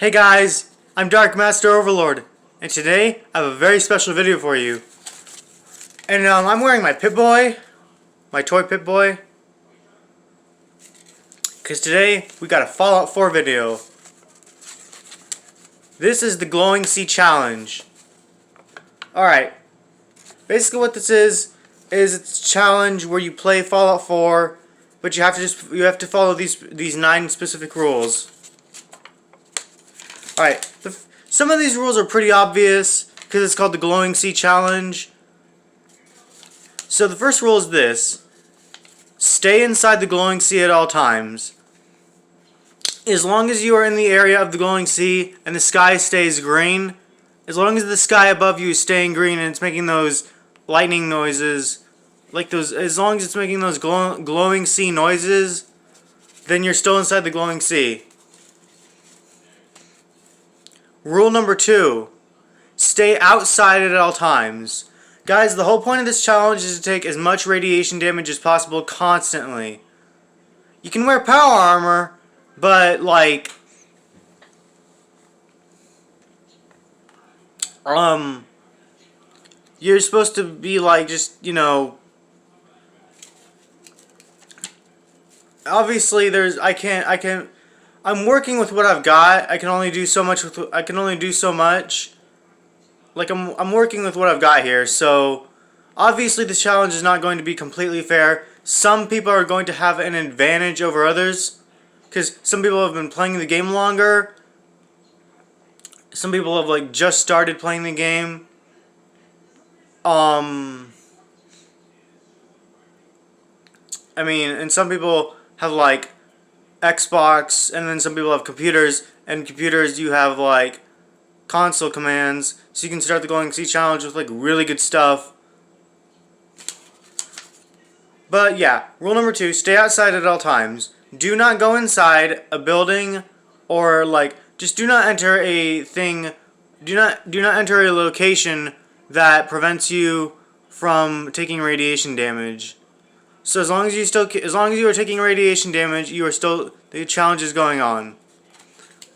Hey guys, I'm Dark Master Overlord, and today I have a very special video for you. And I'm wearing my Pip-Boy, my toy Pip-Boy, because today we got a Fallout 4 video. This is the Glowing Sea Challenge. Alright, basically what this is it's a challenge where you play Fallout 4, but you have to follow these 9 specific rules. Alright, some of these rules are pretty obvious because it's called the Glowing Sea Challenge. So the first rule is this: stay inside the glowing sea at all times. As long as you are in the area of the glowing sea and the sky stays green, as long as the sky above you is staying green and it's making those lightning noises, as long as it's making those glowing sea noises, then you're still inside the glowing sea. Rule number 2, stay outside at all times. Guys, the whole point of this challenge is to take as much radiation damage as possible constantly. You can wear power armor, but you're supposed to be obviously I'm working with what I've got. I can only do so much I'm working with what I've got here, so obviously this challenge is not going to be completely fair. Some people are going to have an advantage over others, because some people have been playing the game longer. Some people have just started playing the game. And some people have Xbox, and then some people have computers, and computers you have console commands, so you can start the Glowing Sea Challenge with really good stuff. But yeah, rule number 2, stay outside at all times. Do not go inside a building, or just do not enter a thing. Do not enter a location that prevents you from taking radiation damage. So as long as you are taking radiation damage, the challenge is going on.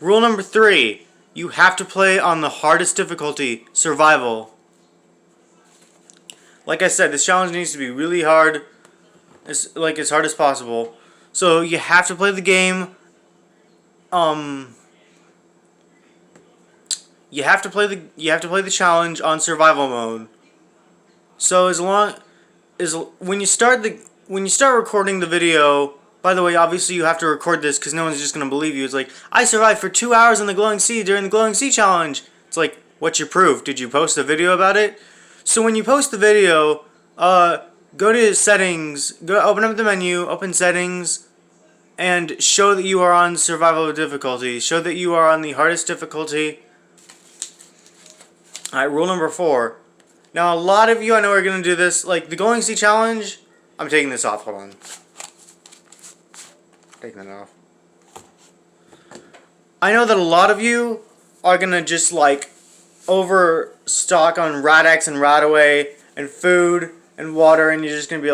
Rule number 3, you have to play on the hardest difficulty, survival. Like I said, this challenge needs to be really hard, as hard as possible. So you have to play the game. You have to play the challenge on survival mode. So when you start recording the video, by the way, obviously you have to record this because no one's just going to believe you. It's I survived for 2 hours in the glowing sea during the Glowing Sea Challenge. It's what's your proof? Did you post a video about it? So when you post the video, go to settings, open up the menu, open settings, and show that you are on survival difficulty. Show that you are on the hardest difficulty. Alright, rule number 4. Now a lot of you I know are going to do this, the Glowing Sea Challenge. I'm taking this off, hold on. Taking that off. I know that a lot of you are going to just overstock on Rad-X and Radaway and food and water, and you're just going to be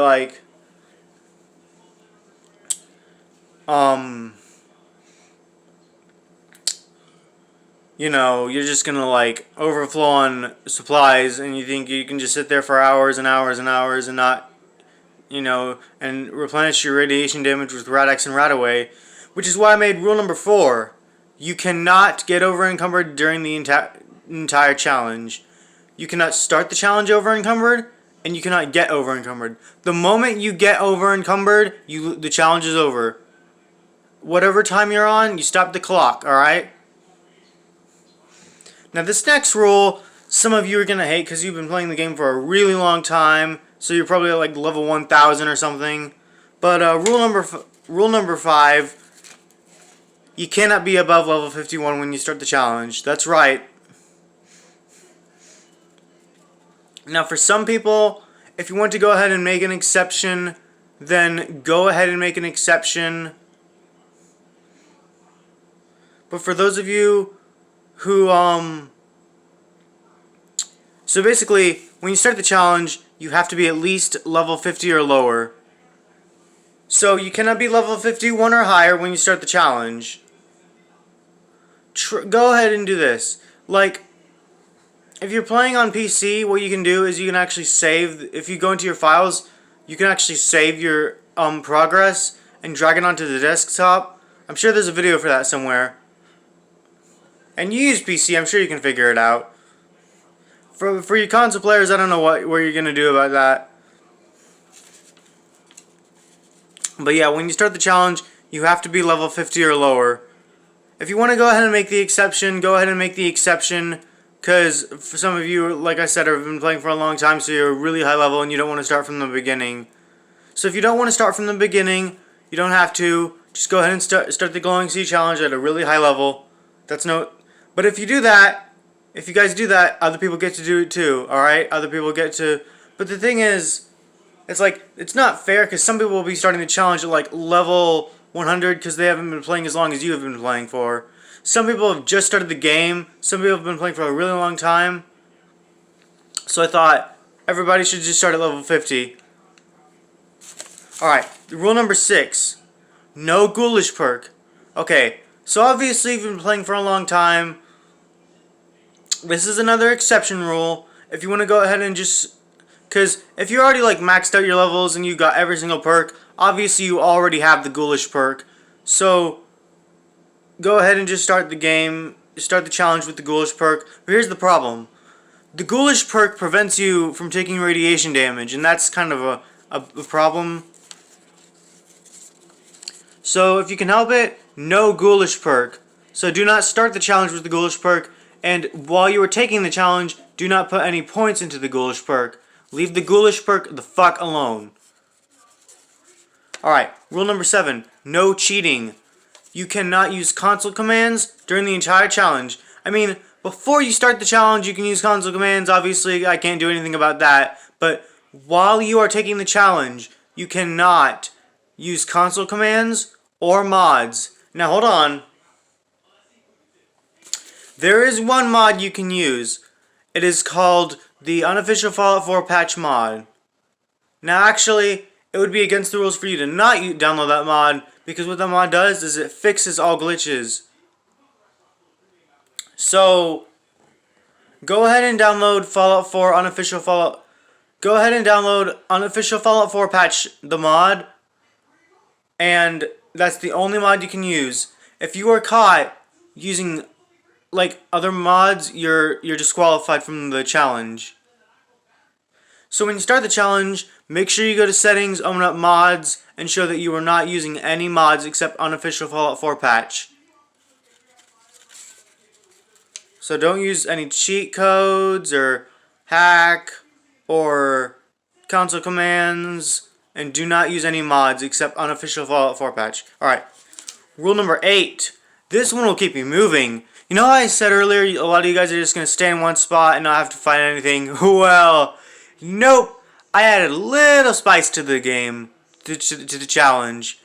you're just going to overflow on supplies, and you think you can just sit there for hours and hours and hours and not and replenish your radiation damage with Rad-X and Radaway, which is why I made rule number 4. You cannot get over-encumbered during the entire challenge. You cannot start the challenge over-encumbered, and you cannot get over-encumbered. The moment you get over-encumbered, the challenge is over. Whatever time you're on, you stop the clock, alright? Now this next rule, some of you are going to hate because you've been playing the game for a really long time. So you're probably at level 1000 or something. But rule number 5, you cannot be above level 51 when you start the challenge. That's right. Now for some people, if you want to go ahead and make an exception, then go ahead and make an exception. But for those of you who so basically, when you start the challenge, you have to be at least level 50 or lower. So you cannot be level 51 or higher when you start the challenge. go ahead and do this. Like, if you're playing on PC, what you can do is you can actually save. If you go into your files, you can actually save your progress and drag it onto the desktop. I'm sure there's a video for that somewhere. And you use PC, I'm sure you can figure it out. For you console players, I don't know what you're gonna do about that. But yeah, when you start the challenge, you have to be level 50 or lower. If you want to go ahead and make the exception, go ahead and make the exception. Because for some of you, like I said, have been playing for a long time, so you're really high level and you don't want to start from the beginning. So if you don't want to start from the beginning, you don't have to. Just go ahead and start the Glowing Sea Challenge at a really high level. But if you do that, if you guys do that, other people get to do it too, alright? Other people get to... But the thing is, it's like, it's not fair because some people will be starting the challenge at like level 100 because they haven't been playing as long as you have been playing for. Some people have just started the game. Some people have been playing for a really long time. So I thought everybody should just start at level 50. Alright, rule number 6. No Ghoulish perk. Okay, so obviously you've been playing for a long time. This is another exception rule. If you want to go ahead and just... Because if you already like maxed out your levels and you got every single perk, obviously you already have the Ghoulish perk. So go ahead and just start the game, start the challenge with the Ghoulish perk. But here's the problem. The Ghoulish perk prevents you from taking radiation damage, and that's kind of a problem. So if you can help it, no Ghoulish perk. So do not start the challenge with the Ghoulish perk, and while you are taking the challenge, do not put any points into the Ghoulish perk. Leave the Ghoulish perk the fuck alone. Alright, rule number 7. No cheating. You cannot use console commands during the entire challenge. I mean, before you start the challenge, you can use console commands. Obviously, I can't do anything about that. But while you are taking the challenge, you cannot use console commands or mods. Now, hold on. There is one mod you can use. It is called the Unofficial Fallout 4 Patch mod. Now, actually, it would be against the rules for you to not download that mod, because what that mod does is it fixes all glitches. So, go ahead and download Fallout 4 Unofficial Fallout. Go ahead and download Unofficial Fallout 4 Patch, the mod, and that's the only mod you can use. If you are caught using like other mods, you're disqualified from the challenge. So when you start the challenge, make sure you go to settings, open up mods, and show that you are not using any mods except Unofficial Fallout 4 Patch. So don't use any cheat codes or hack or console commands, and do not use any mods except Unofficial Fallout 4 Patch. Alright, rule number 8. This one will keep you moving. You know how I said earlier a lot of you guys are just going to stay in one spot and not have to fight anything? Well, nope. I added a little spice to the game, to the challenge.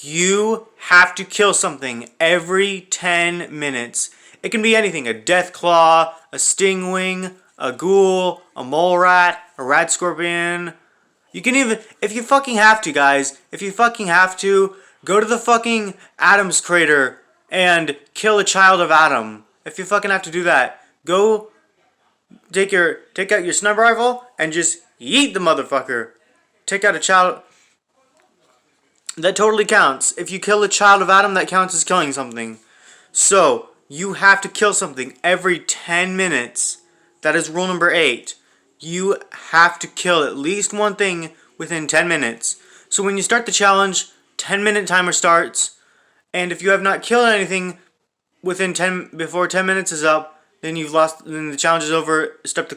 You have to kill something every 10 minutes. It can be anything. A death claw, a stingwing, a ghoul, a mole rat, a rat scorpion. You can even, if you fucking have to, guys, if you fucking have to, go to the fucking Adam's crater and kill a child of Adam. If you fucking have to do that, go take out your sniper rifle and just yeet the motherfucker. Take out a child. That totally counts. If you kill a child of Adam, that counts as killing something. So, you have to kill something every 10 minutes. That is rule number 8. You have to kill at least one thing within 10 minutes. So when you start the challenge, 10-minute timer starts. And if you have not killed anything before 10 minutes is up, then you've lost. Then the challenge is over. Stop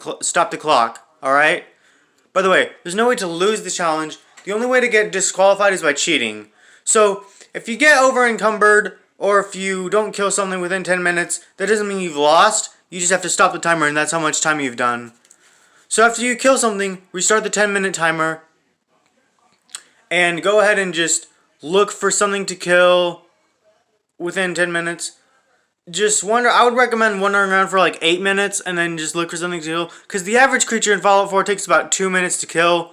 the clock. All right. By the way, there's no way to lose the challenge. The only way to get disqualified is by cheating. So if you get over encumbered, or if you don't kill something within 10 minutes, that doesn't mean you've lost. You just have to stop the timer, and that's how much time you've done. So after you kill something, restart the 10-minute timer, and go ahead and just look for something to kill within 10 minutes. I would recommend wandering around for like 8 minutes and then just look for something to kill. Because the average creature in Fallout 4 takes about 2 minutes to kill.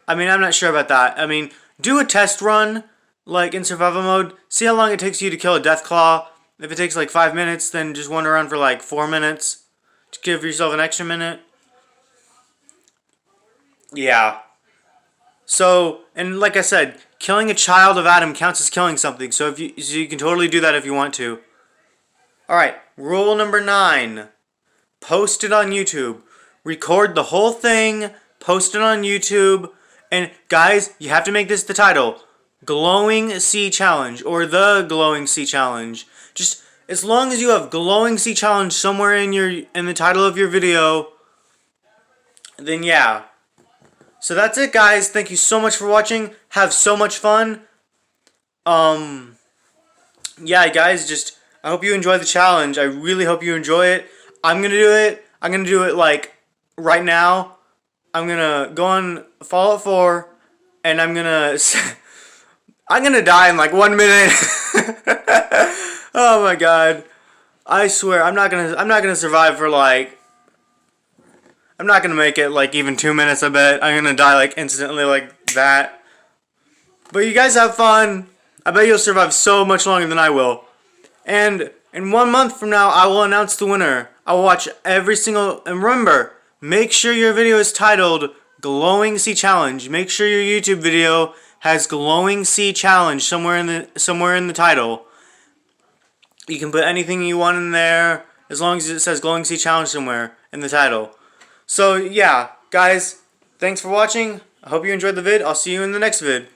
I mean, I'm not sure about that. I mean, do a test run, like in survival mode. See how long it takes you to kill a Deathclaw. If it takes like 5 minutes, then just wander around for like 4 minutes to give yourself an extra minute. Yeah. So, and like I said, killing a child of Adam counts as killing something. So you can totally do that if you want to. All right, rule number 9. Post it on YouTube. Record the whole thing, post it on YouTube, and guys, you have to make this the title. Glowing Sea Challenge, or the Glowing Sea Challenge. Just as long as you have Glowing Sea Challenge somewhere in the title of your video, then yeah. So that's it, guys. Thank you so much for watching. Have so much fun. Yeah, guys, just I hope you enjoy the challenge. I really hope you enjoy it. I'm gonna do it. I'm gonna do it like right now. I'm gonna go on Fallout 4, and I'm gonna die in like 1 minute. Oh my god! I swear I'm not gonna survive for like. I'm not gonna make it like even 2 minutes. I bet I'm gonna die like instantly like that. But you guys have fun. I bet you'll survive so much longer than I will. And in 1 month from now, I will announce the winner. I will watch every single... And remember, make sure your video is titled Glowing Sea Challenge. Make sure your YouTube video has Glowing Sea Challenge somewhere in the title. You can put anything you want in there, as long as it says Glowing Sea Challenge somewhere in the title. So, yeah, guys, thanks for watching. I hope you enjoyed the vid. I'll see you in the next vid.